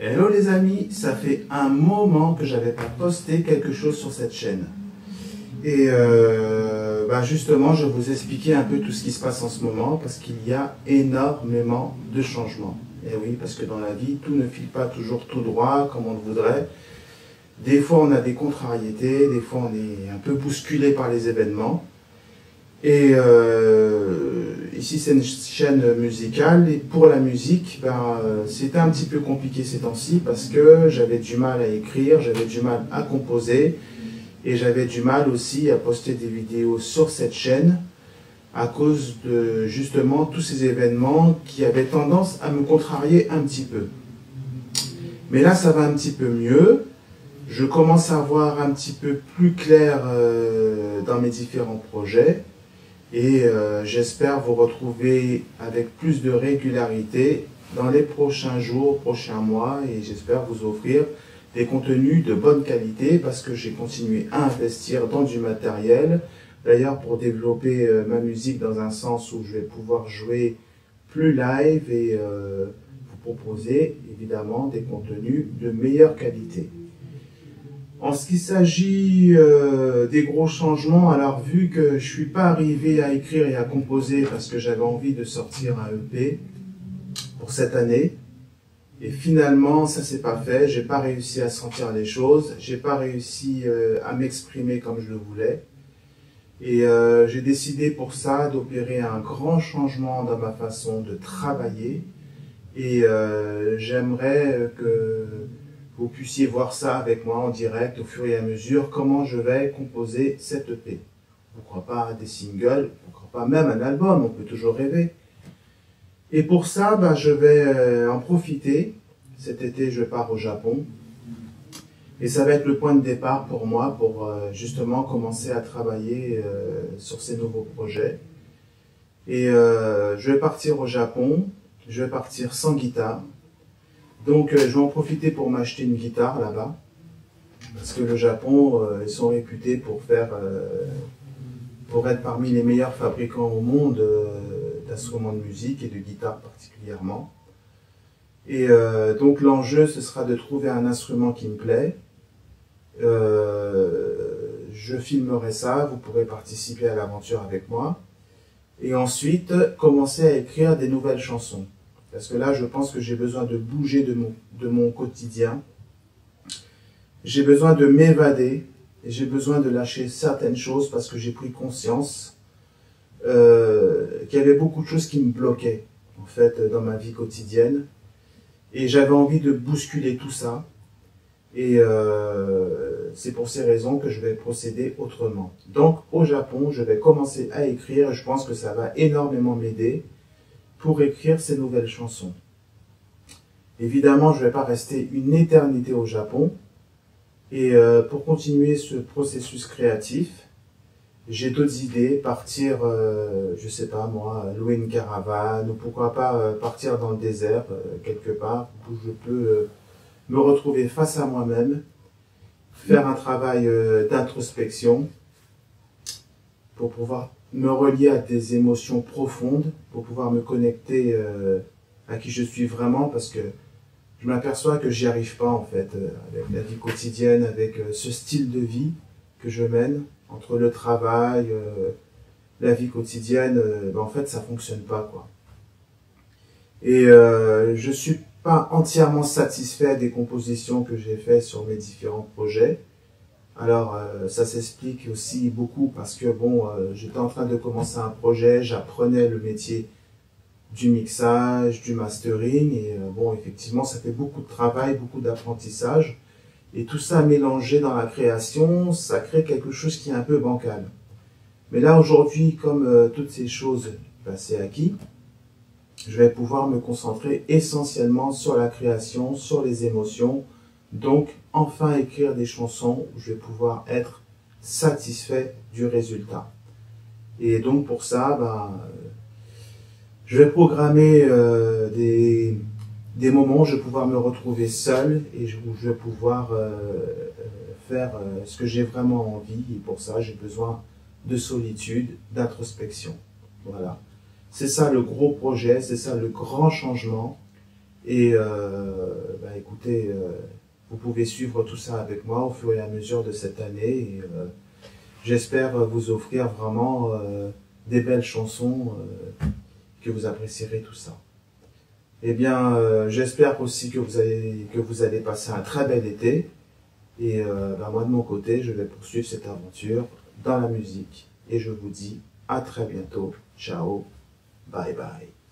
Hello les amis, ça fait un moment que j'avais pas posté quelque chose sur cette chaîne. Et justement, je vais vous expliquer un peu tout ce qui se passe en ce moment parce qu'il y a énormément de changements. Et oui, parce que dans la vie, tout ne file pas toujours tout droit comme on le voudrait. Des fois, on a des contrariétés, des fois, on est un peu bousculé par les événements. Et ici, c'est une chaîne musicale. Et pour la musique, c'était un petit peu compliqué ces temps-ci parce que j'avais du mal à écrire, j'avais du mal à composer. Et j'avais du mal aussi à poster des vidéos sur cette chaîne à cause de justement tous ces événements qui avaient tendance à me contrarier un petit peu. Mais là, ça va un petit peu mieux. Je commence à voir un petit peu plus clair dans mes différents projets. Et j'espère vous retrouver avec plus de régularité dans les prochains jours, prochains mois. Et j'espère vous offrir des contenus de bonne qualité parce que j'ai continué à investir dans du matériel. D'ailleurs, pour développer ma musique dans un sens où je vais pouvoir jouer plus live et vous proposer évidemment des contenus de meilleure qualité. En ce qui s'agit des gros changements, alors vu que je suis pas arrivé à écrire et à composer parce que j'avais envie de sortir un EP pour cette année, et finalement ça s'est pas fait, j'ai pas réussi à sentir les choses, j'ai pas réussi à m'exprimer comme je le voulais, et j'ai décidé pour ça d'opérer un grand changement dans ma façon de travailler, et j'aimerais que vous puissiez voir ça avec moi en direct au fur et à mesure, comment je vais composer cette EP. Pourquoi pas des singles, pourquoi pas même un album, on peut toujours rêver. Et pour ça, je vais en profiter. Cet été, je pars au Japon. Et ça va être le point de départ pour moi, pour justement commencer à travailler sur ces nouveaux projets. Et je vais partir au Japon, je vais partir sans guitare. Donc je vais en profiter pour m'acheter une guitare là-bas, parce que le Japon, ils sont réputés pour être parmi les meilleurs fabricants au monde d'instruments de musique et de guitares particulièrement. Et donc l'enjeu, ce sera de trouver un instrument qui me plaît. Je filmerai ça, vous pourrez participer à l'aventure avec moi. Et ensuite, commencer à écrire des nouvelles chansons. Parce que là, je pense que j'ai besoin de bouger de mon quotidien. J'ai besoin de m'évader. Et j'ai besoin de lâcher certaines choses parce que j'ai pris conscience qu'il y avait beaucoup de choses qui me bloquaient, en fait, dans ma vie quotidienne. Et j'avais envie de bousculer tout ça. Et c'est pour ces raisons que je vais procéder autrement. Donc, au Japon, je vais commencer à écrire. Et je pense que ça va énormément m'aider pour écrire ces nouvelles chansons. Évidemment, je ne vais pas rester une éternité au Japon. Et pour continuer ce processus créatif, j'ai d'autres idées, partir, je sais pas moi, louer une caravane, ou pourquoi pas partir dans le désert, quelque part, où je peux me retrouver face à moi-même, faire un travail d'introspection, pour pouvoir me relier à des émotions profondes, pour pouvoir me connecter à qui je suis vraiment, parce que je m'aperçois que j'y arrive pas en fait, avec la vie quotidienne, avec ce style de vie que je mène, entre le travail, la vie quotidienne, en fait ça fonctionne pas quoi. Et je suis pas entièrement satisfait des compositions que j'ai faites sur mes différents projets. Alors, ça s'explique aussi beaucoup parce que, bon, j'étais en train de commencer un projet, j'apprenais le métier du mixage, du mastering, et bon, effectivement, ça fait beaucoup de travail, beaucoup d'apprentissage, et tout ça mélangé dans la création, ça crée quelque chose qui est un peu bancal. Mais là, aujourd'hui, comme toutes ces choses, c'est acquis, je vais pouvoir me concentrer essentiellement sur la création, sur les émotions, donc enfin écrire des chansons où je vais pouvoir être satisfait du résultat. Et donc pour ça, je vais programmer des moments où je vais pouvoir me retrouver seul et où je vais pouvoir faire ce que j'ai vraiment envie. Et pour ça, j'ai besoin de solitude, d'introspection. Voilà. C'est ça le gros projet, c'est ça le grand changement. Et bah, écoutez, vous pouvez suivre tout ça avec moi au fur et à mesure de cette année. Et, j'espère vous offrir vraiment des belles chansons, que vous apprécierez tout ça. Eh bien, j'espère aussi que vous allez passer un très bel été. Et ben moi, de mon côté, je vais poursuivre cette aventure dans la musique. Et je vous dis à très bientôt. Ciao, bye bye.